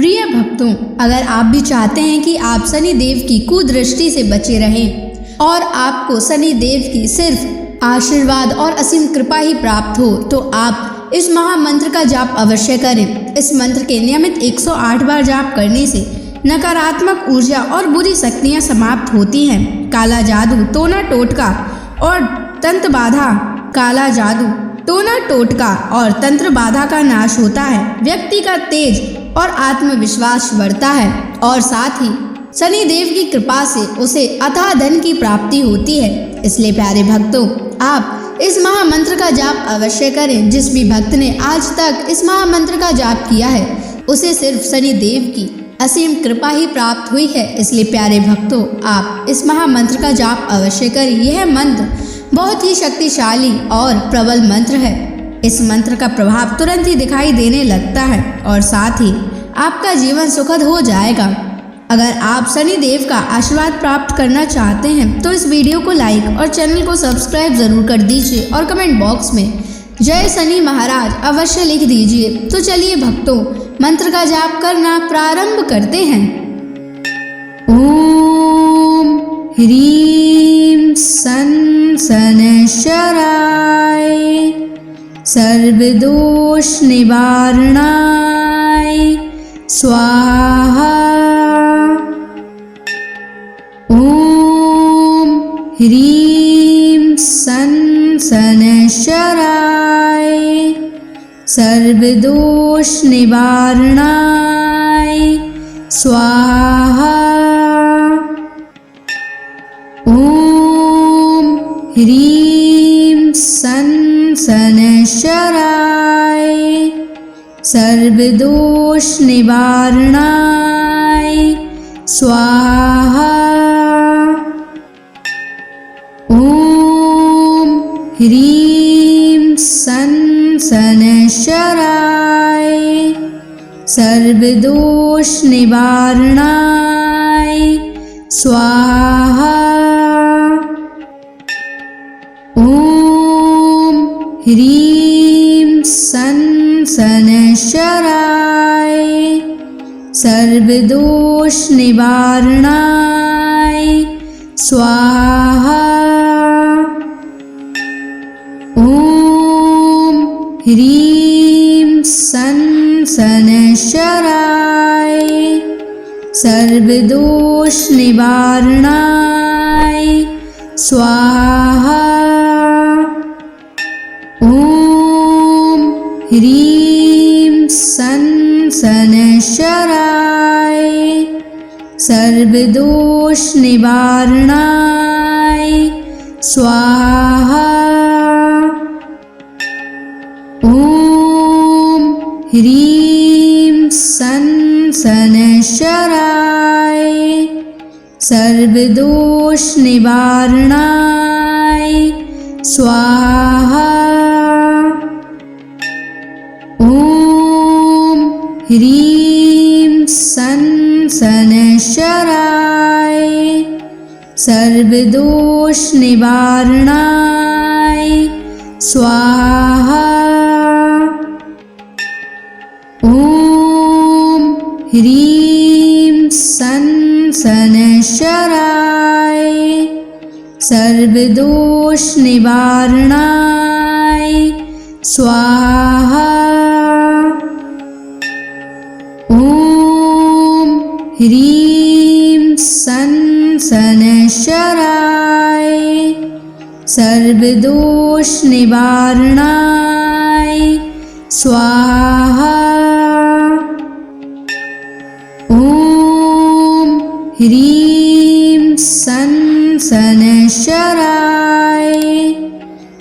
प्रिय भक्तों, अगर आप भी चाहते हैं कि आप शनि देव की कुदृष्टि से बचे रहें और आपको शनि देव की सिर्फ आशीर्वाद और असीम कृपा ही प्राप्त हो, तो आप इस महामंत्र का जाप अवश्य करें। इस मंत्र के नियमित 108 बार जाप करने से नकारात्मक ऊर्जा और बुरी शक्तियां समाप्त होती हैं। काला जादू, टोना टोटका और तंत्र बाधा, काला जादू, टोना टोटका और तंत्र बाधा का नाश होता है। व्यक्ति का तेज और आत्मविश्वास बढ़ता है और साथ ही शनि देव की कृपा से उसे अथाह धन की प्राप्ति होती है। इसलिए प्यारे भक्तों, आप इस महामंत्र का जाप अवश्य करें। जिस भी भक्त ने आज तक इस महामंत्र का जाप किया है, उसे सिर्फ शनि देव की असीम कृपा ही प्राप्त हुई है। इसलिए प्यारे भक्तों, आप इस महामंत्र का जाप अवश्य करें। यह मंत्र बहुत ही शक्तिशाली और प्रबल मंत्र है। इस मंत्र का प्रभाव तुरंत ही दिखाई देने लगता है और साथ ही आपका जीवन सुखद हो जाएगा। अगर आप शनि देव का आशीर्वाद प्राप्त करना चाहते हैं तो इस वीडियो को लाइक और चैनल को सब्सक्राइब जरूर कर दीजिए और कमेंट बॉक्स में जय शनि महाराज अवश्य लिख दीजिए। तो चलिए भक्तों, मंत्र का जाप करना प्रारंभ करते हैं। ओम ह्रीं सन शनैश्चराय सर्वदोष निवारणाय स्वाहा। ओम ह्रीं सन शनैश्चराय सर्वदोष निवारणाय स्वाहा। ओम ह्रीं सन शनैश्चराय सर्वदोष निवारणाय स्वाहा। ओम ह्रीं सन शनैश्चराय सर्वदोष निवारणाय स्वाहा। ओम ह्रीं सन शनैश्चराय सर्वदोष निवारणाय स्वाहा। ओम ह्रीं सन शनैश्चराय सर्वदोष निवारणाय स्वाहा। ओम ह्रीं सन शनैश्चराय सर्वदोष निवारणाय स्वाहा। ओम ह्रीं सन शनैश्चराय सर्वदोष निवारणाय स्वाहा। ओम ह्रीं सन शनैश्चराय सर्वदोष निवारणाय स्वाहा। ओम ह्रीं सन शनैश्चराय सर्वदोष निवारणाय स्वाहा। ओम ह्रीं सन शनैश्चराय सर्वदोष निवारणाय स्वाहा। ओम ह्रीं सन शनैश्चराय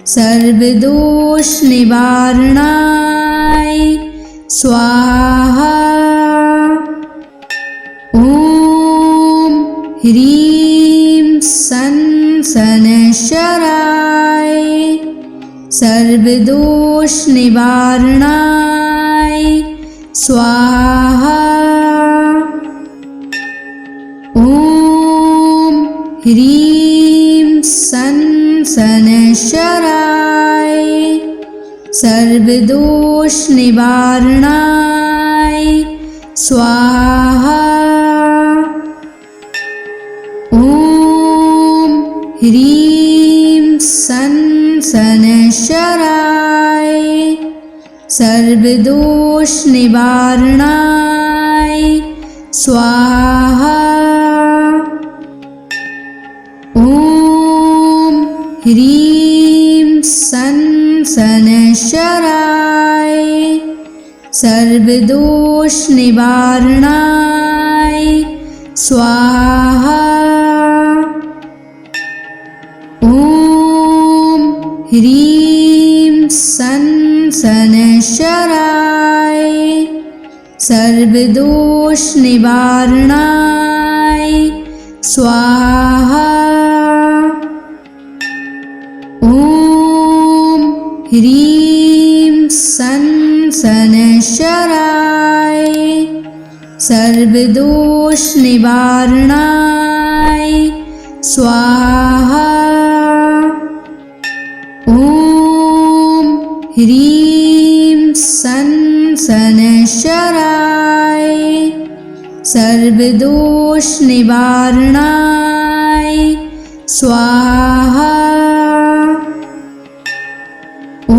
सर्वदोष निवारणाय स्वाहा। ओम ह्रीं सन शनैश्चराय सर्वदोष निवारणाय स्वाहा। ओम ह्रीं सन शनैश्चराय सर्वदोष निवारणाय स्वाहा। ॐ ह्रीं सन् शनैश्चराय सर्वदोषनिवारणाय स्वाहा। ॐ ह्रीं सन् शनैश्चराय सर्वदोषनिवारणाय स्वाहा। ॐ ह्रीं सन् शनैश्चराय सर्वदोषनिवारणाय स्वाहा। ॐ ह्रीं सन् शनैश्चराय सर्वदोषनिवारणाय स्वाहा। ॐ ह्रीं सन् शनैश्चराय सर्वदोषनिवारणाय स्वाहा। ॐ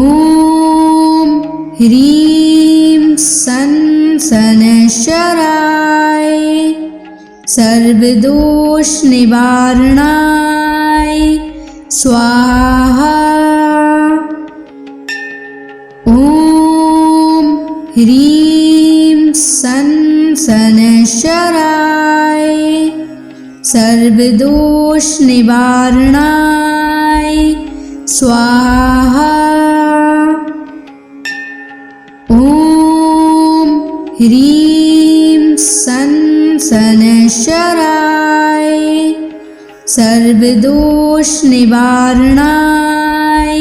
ह्रीं सन् शनैश्चराय सर्वदोषनिवारणाय स्वाहा। ॐ ह्रीं सन् शनैश्चराय सर्वदोषनिवारणाय स्वाहा। ॐ ह्रीं सन् शनैश्चराय सर्वदोषनिवारणाय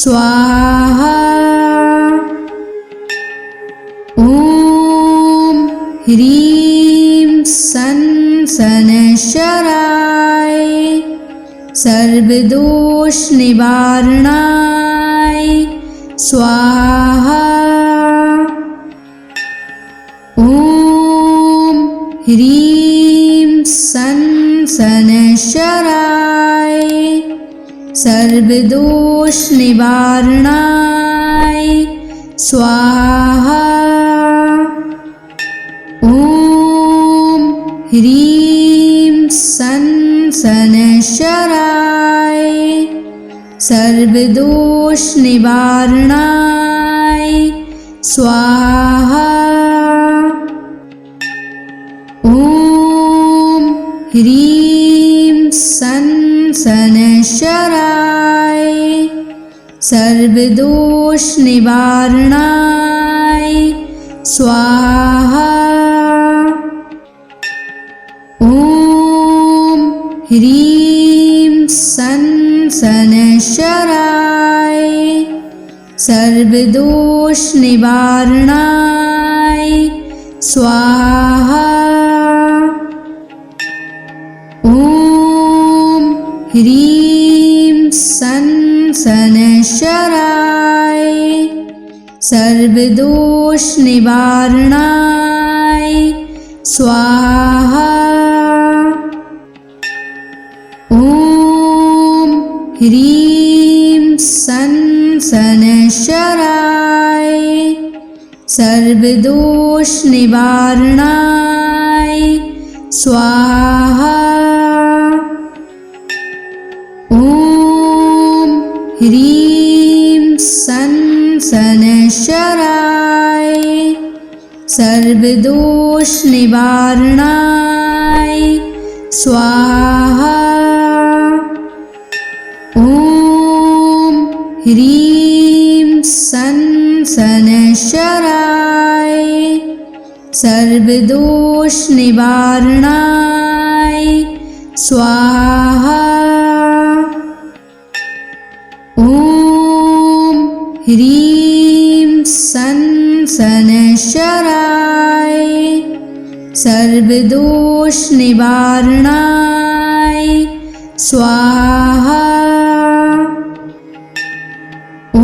स्वाहा। ॐ ह्रीं सन् शनैश्चराय सर्वदोषनिवारणाय स्वाहा। ॐ ह्रीं सन् शनैश्चराय सर्वदोषनिवारणाय स्वाहा। ॐ ह्रीं सन् शनैश्चराय सर्वदोषनिवारणाय स्वाहा। ॐ ह्रीं सन् शनैश्चराय सर्वदोषनिवारणाय स्वाहा। ॐ ह्रीं सन् शनैश्चराय सर्वदोषनिवारणाय स्वाहा। ॐ ह्रीं सन् शनैश्चराय सर्वदोषनिवारणाय स्वाहा। ॐ ह्रीं सन् शनैश्चराय सर्वदोषनिवारणाय स्वाहा। ॐ ह्रीं सन् शनैश्चराय सर्वदोषनिवारणाय स्वाहा। ॐ ह्रीं सन् शनैश्चराय सर्वदोषनिवारणाय स्वाहा। ॐ ह्रीं सन् शनैश्चराय सर्वदोषनिवारणाय स्वाहा। ॐ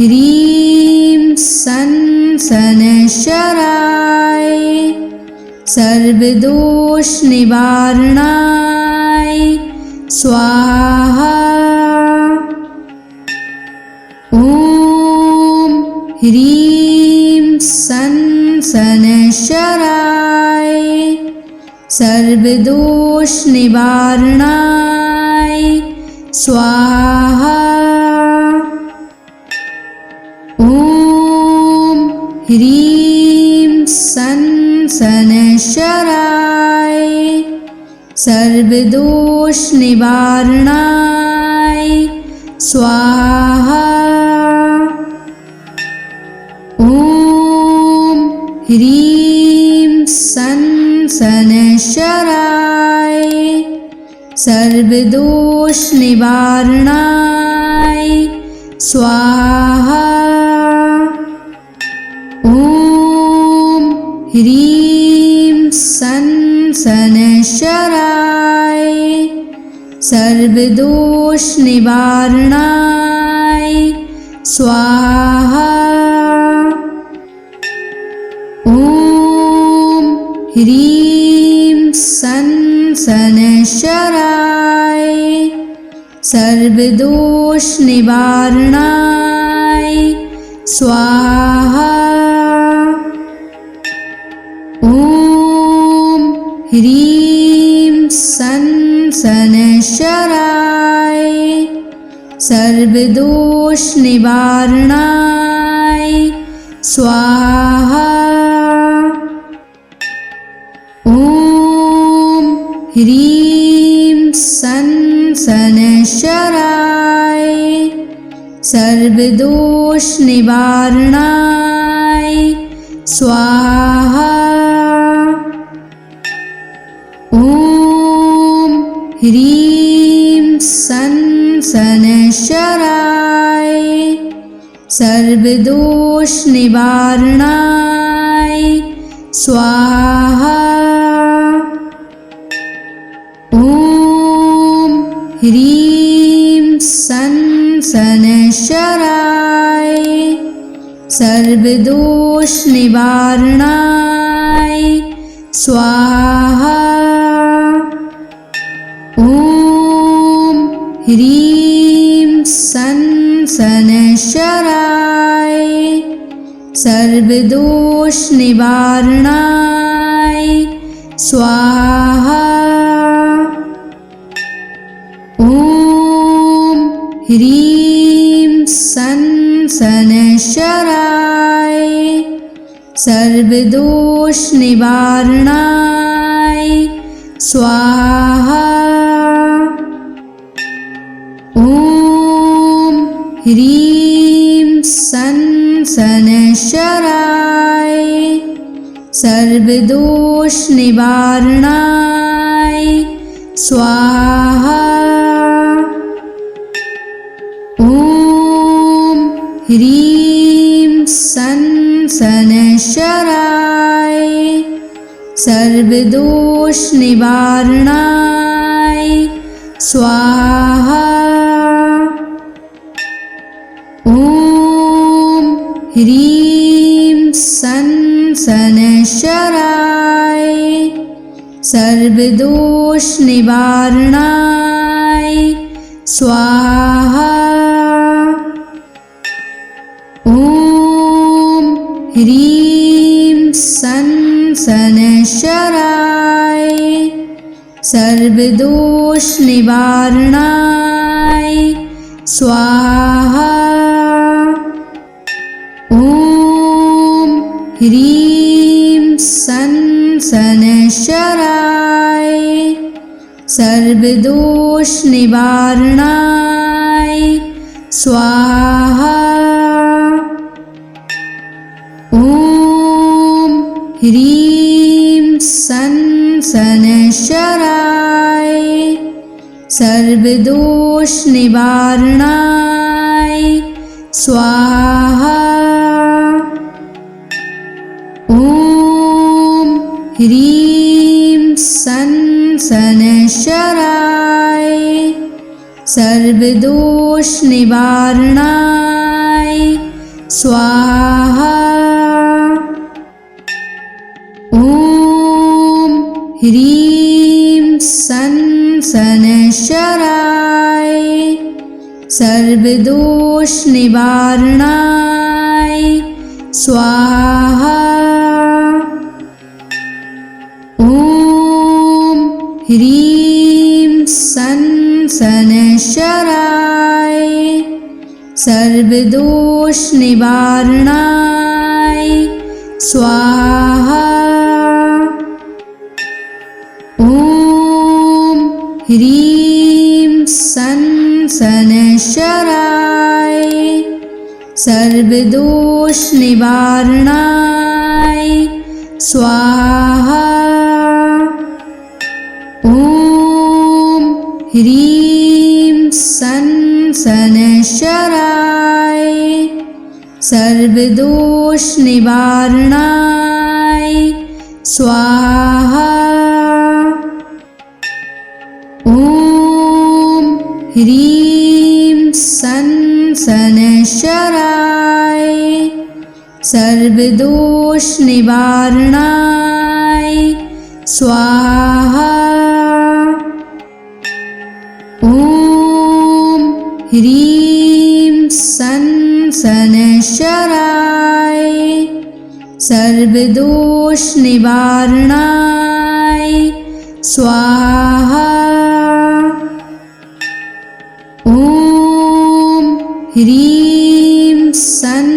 ह्रीं सन् सनशराय सर्वदोष निवारणाय स्वाहा। ॐ ह्रीं सनशराय सर्वदोष निवारणाय स्वाहा। ॐ ह्रीं सनशराय सर्वदोष निवारणाय स्वाहा। ॐ ह्रीं सनशराय सर्वदोष निवारणाय स्वाहा। ॐ ह्रीं सनशराय सर्वदोष निवारणाय स्वाहा। ॐ ह्रीं सनशराय सर्वदोष निवारणाय स्वाहा। ॐ ह्रीं सनशराय सर्वदोष निवारणाय स्वाहा। ॐ ह्रीं सनशराय सर्वदोष निवारणाय स्वाहा। ॐ ह्रीं सनशराय सर्वदोष निवारणाय स्वाहा। ॐ ह्रीं सनशराय सर्वदोष निवारणाय स्वाहा। ॐ ह्रीं सनशराय सर्वदोष निवारणाय स्वाहा। ॐ ह्रीं सनशराय सर्वदोष निवारणाय स्वाहा। ॐ ह्रीं सनशराय सर्वदोष निवारणाय स्वाहा। ॐ ह्रीं सनशराय सर्वदोष निवारणाय स्वाहा। ॐ ह्रीं सनशराय सर्वदोष निवारणाय स्वाहा। ॐ ह्रीं सनशराय सर्वदोष निवारणाय स्वाहा। ॐ ह्रीं सनशराय सर्वदोष निवारणाय स्वाहा। ॐ ह्रीं सनशराय सर्वदोष निवारणाय स्वाहा। ॐ ह्रीं सनशराय सर्वदोष निवारणाय स्वाहा। ह्रीं सन शनैश्चराय सर्वदोष निवारणाय स्वाहा। ॐ ह्रीं सन शनैश्चराय सर्वदोष निवारणाय स्वाहा। ॐ ह्रीं सन शनैश्चराय सर्वदोष निवारणाय स्वाहा। ॐ ह्रीं सन शनैश्चराय सर्वदोष निवारणाय स्वाहा। ॐ ह्रीं सन शनैश्चराय सर्वदोष निवारणाय स्वाहा। ॐ ह्रीं सन शनैश्चराय सर्वदोष निवारणाय स्वाहा। ॐ ह्रीं सन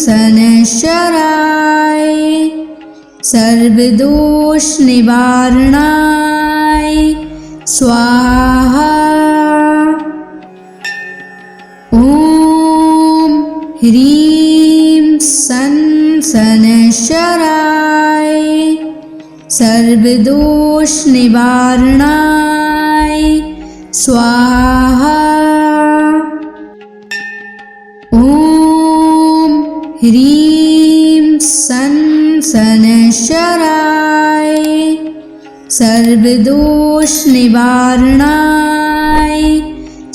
शनैश्चराय सर्वदोष निवारणाय स्वाहा। ॐ ह्रीं सन शनैश्चराय सर्वदोष निवारणाय स्वाहा। ॐ ह्रीं सन शनैश्चराय सर्वदोष निवारणाय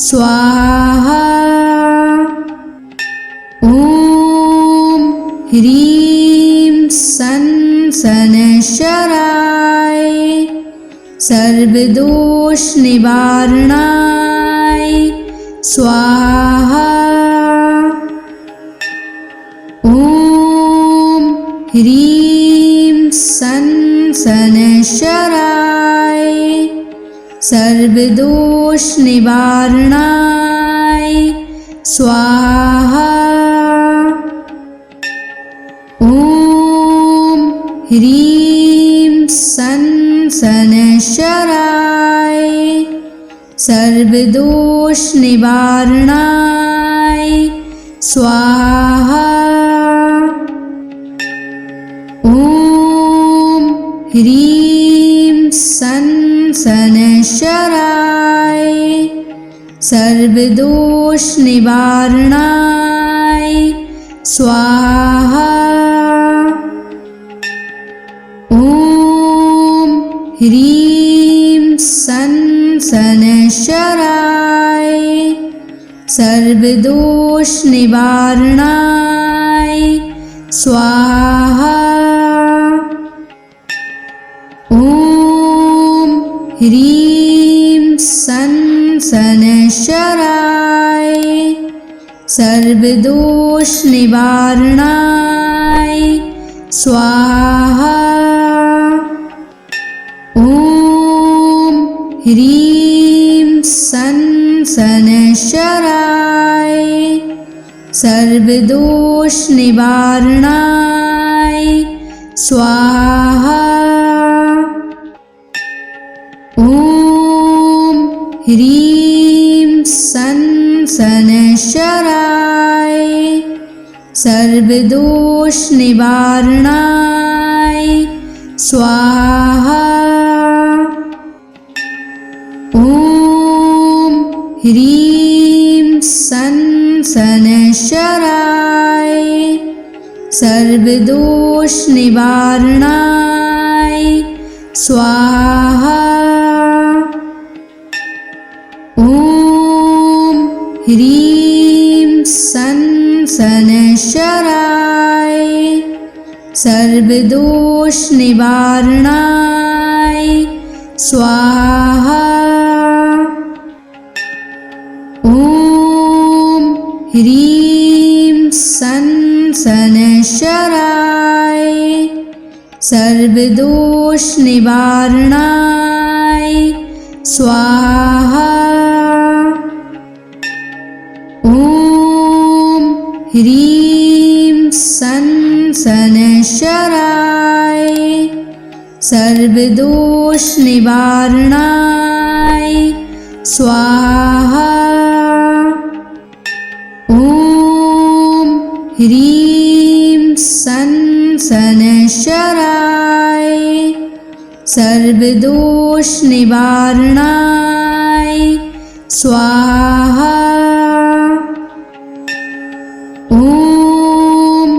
स्वाहा। ॐ ह्रीं सन शनैश्चराय सर्वदोष निवारणाय स्वाहा। ॐ ह्रीं सन शनैश्चराय सर्वदोष निवारणाय स्वाहा। ॐ ह्रीं सन शनैश्चराय सर्वदोष निवारणाय स्वाहा। ॐ ह्रीं सन शनैश्चराय सर्वदोष निवारणाय स्वाहा। ॐ ह्रीं सन शनैश्चराय सर्वदोष निवारणाय स्वाहा। ॐ ह्रीं सन शनैश्चराय सर्वदोष निवारणाय स्वाहा। ॐ ह्रीं सन शनैश्चराय सर्वदोष निवारणाय स्वाहा। ॐ ह्रीं सन शनैश्चराय सर्वदोष निवारणाय स्वाहा। ॐ ह्रीं सन शनैश्चराय सर्वदोष निवारणाय स्वाहा। ॐ ह्रीं सन शनैश्चराय सर्वदोष निवारणाय स्वाहा। ॐ ह्रीं सन् शनैश्चराय सर्वदोषनिवारणाय स्वाहा। ॐ ह्रीं सन् शनैश्चराय सर्वदोषनिवारणाय स्वाहा। ॐ ह्रीं सन् शनैश्चराय सर्वदोषनिवारणाय स्वाहा। ॐ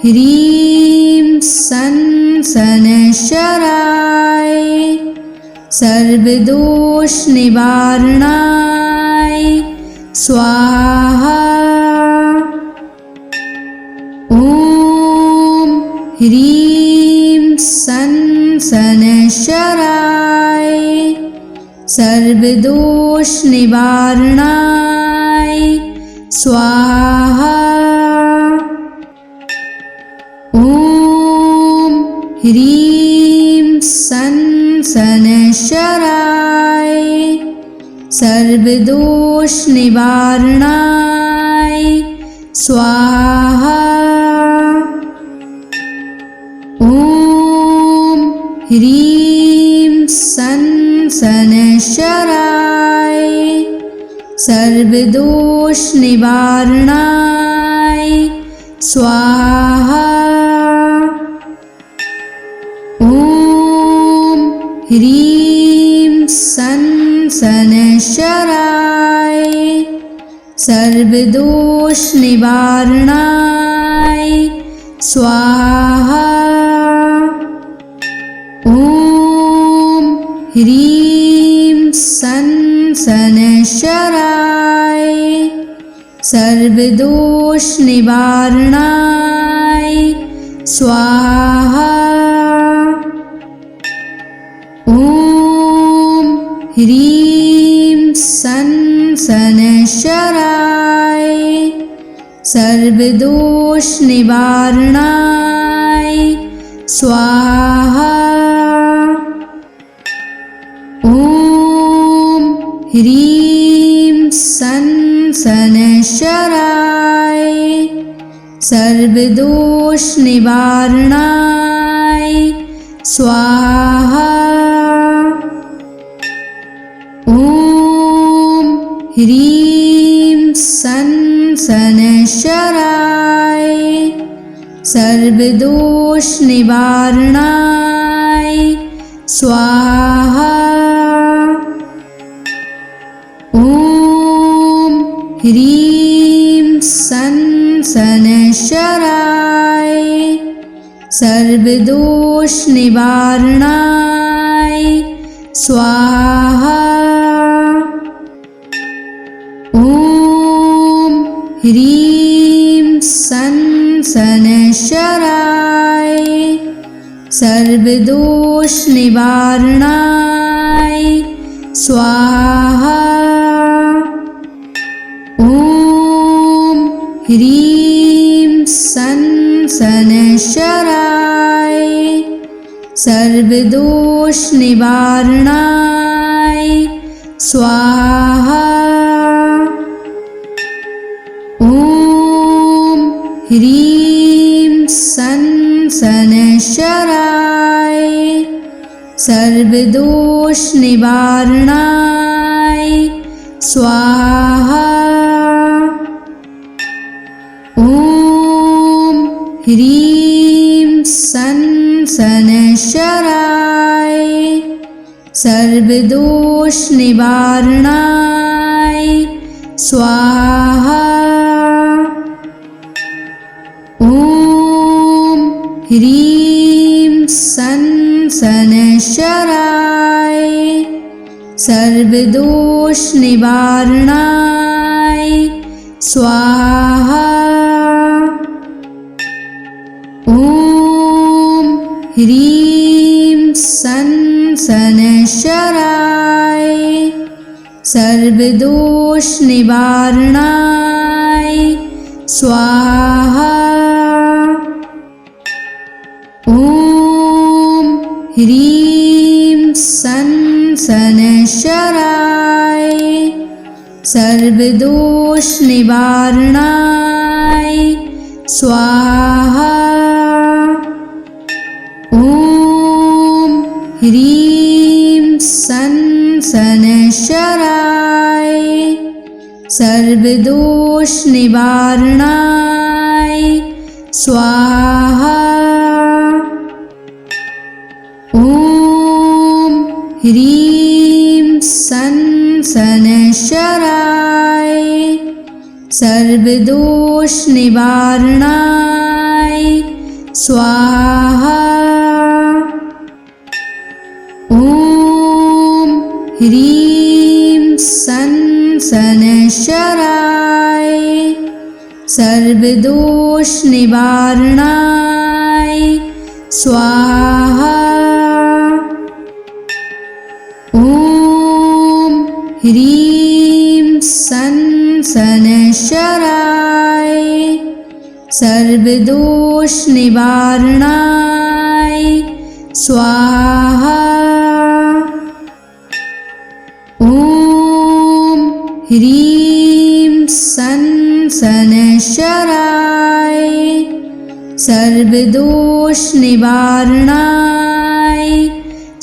ह्रीं सन् शनैश्चराय सर्वदोषनिवारणाय स्वाहा। ॐ ह्रीं सन् शनैश्चराय सर्वदोषनिवारणाय स्वाहा। ॐ ह्रीं सन् शनैश्चराय सर्वदोषनिवारणाय स्वाहा। ॐ ह्रीं सन् शनैश्चराय सर्वदोषनिवारणाय स्वाहा। ॐ ह्रीं सन् शनैश्चराय सर्वदोषनिवारणाय स्वाहा। ॐ ह्रीं सन् शनैश्चराय सर्वदोषनिवारणाय स्वाहा। ॐ ह्रीं सन् शनैश्चराय सर्वदोषनिवारणाय स्वाहा। ॐ ह्रीं सन् शनैश्चराय सर्वदोषनिवारणाय स्वाहा। ॐ ह्रीं सन् शनैश्चराय सर्वदोषनिवारणाय स्वाहा। ॐ ह्रीं सन् शनैश्चराय सर्वदोषनिवारणाय स्वाहा। ॐ ह्रीं सन् शनैश्चराय सर्वदोषनिवारणाय स्वाहा। ॐ ह्रीं सन् शनैश्चराय सर्वदोषनिवारणाय स्वाहा। ॐ ह्रीं सन् शनैश्चराय सर्वदोषनिवारणाय स्वाहा। ॐ ह्रीं सन् शनैश्चराय सर्वदोषनिवारणाय स्वाहा। ॐ ह्रीं सन् शनैश्चराय सर्वदोषनिवारणाय स्वाहा। ॐ ह्रीं सन् शनैश्चराय सर्वदोष निवारणाय स्वाहा। ॐ ह्रीं सं शनैश्चराय सर्वदोष निवारणाय स्वाहा। ॐ ह्रीं सं शनैश्चराय सर्वदोष निवारणाय स्वाहा। ॐ ह्रीं सं शनैश्चराय सर्वदोष निवारणाय स्वाहा। ॐ ह्रीं सं शनैश्चराय सर्वदोष निवारणाय स्वाहा। ॐ ह्रीं सं शनैश्चराय सर्वदोष निवारणाय स्वाहा। ॐ ह्रीं सं शनैश्चराय सर्वदोष निवारणाय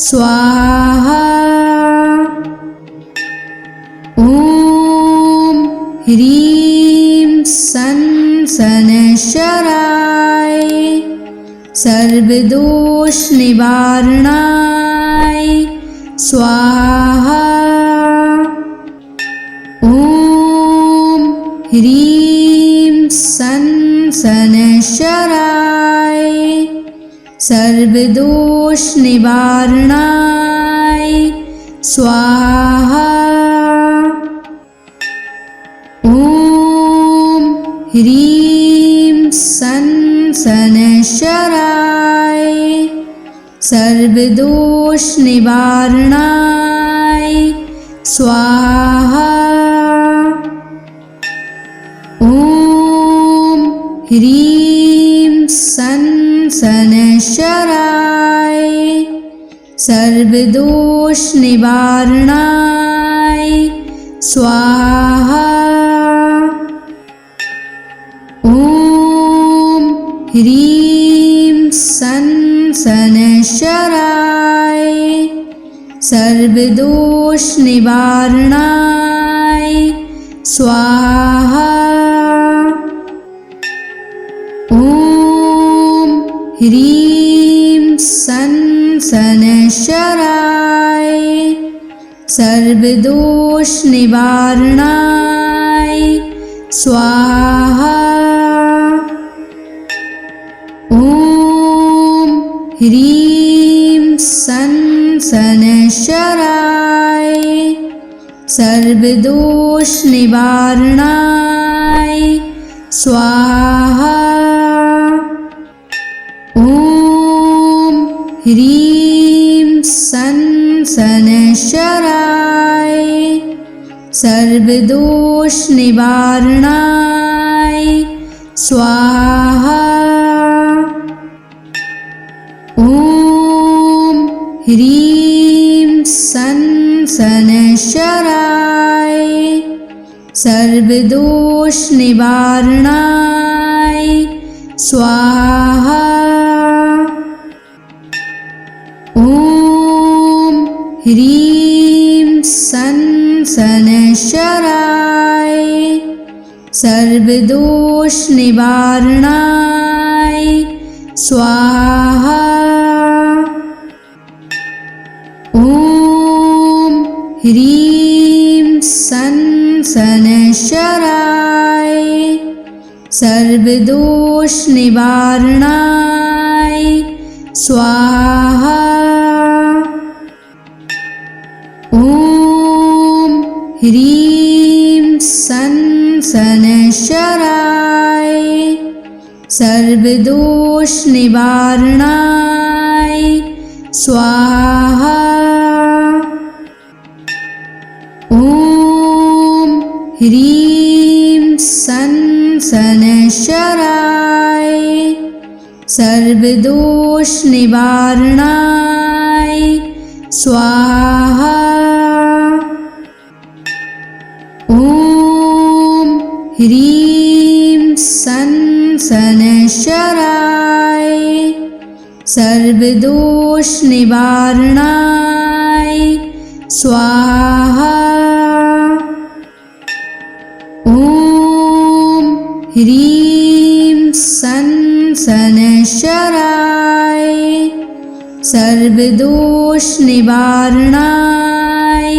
स्वाहा। ॐ ह्रीं सं शनैश्चराय सर्वदोष निवारणाय स्वाहा। ॐ ह्रीं सं शनैश्चराय सर्वदोष निवारणाय स्वाहा। ॐ ह्रीं सं शनैश्चराय सर्वदोष निवारणाय स्वाहा। ॐ ह्रीं सं शनैश्चराय सर्वदोष निवारणाय स्वाहा। ॐ ह्रीं सं शनैश्चराय सर्वदोष निवारणाय स्वाहा। ॐ ह्रीं सं शनैश्चराय सर्वदोष निवारणाय स्वाहा। ॐ ह्रीं सं शनैश्चराय सर्वदोष निवारणाय स्वाहा। ॐ ह्रीं सं शनैश्चराय सर्वदोष निवारणाय स्वाहा। ॐ ह्रीं सं शनैश्चराय सर्वदोष निवारणाय स्वाहा। ॐ ह्रीं सं शनैश्चराय सर्वदोष निवारणाय स्वाहा। ॐ ह्रीं सं शनैश्चराय सर्वदोष निवारणाय स्वाहा। ॐ ह्रीं सं शनैश्चराय सर्वदोष निवारणाय स्वाहा। ॐ ह्रीं सन शनैश्चराय सर्वदोष निवारणाय स्वाहा। ॐ ह्रीं सन शनैश्चराय सर्वदोष निवारणाय स्वाहा। ॐ ह्रीं सन शनैश्चराय सर्वदोष निवारणाय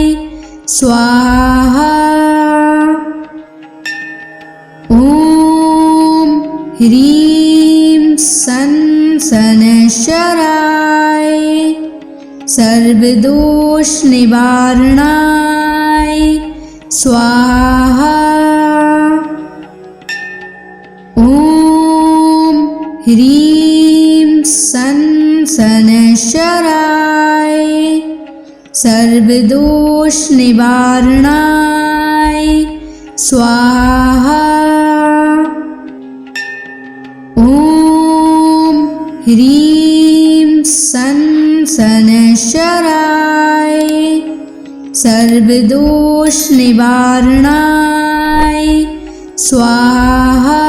स्वाहा। ॐ ह्रीं सन शनैश्चराय सर्वदोष निवारणाय स्वाहा। ॐ ह्रीं सन शनैश्चराय सर्वदोष निवारणाय स्वाहा। ॐ ह्रीं सन शनैश्चराय सर्वदोष निवारणाय स्वाहा।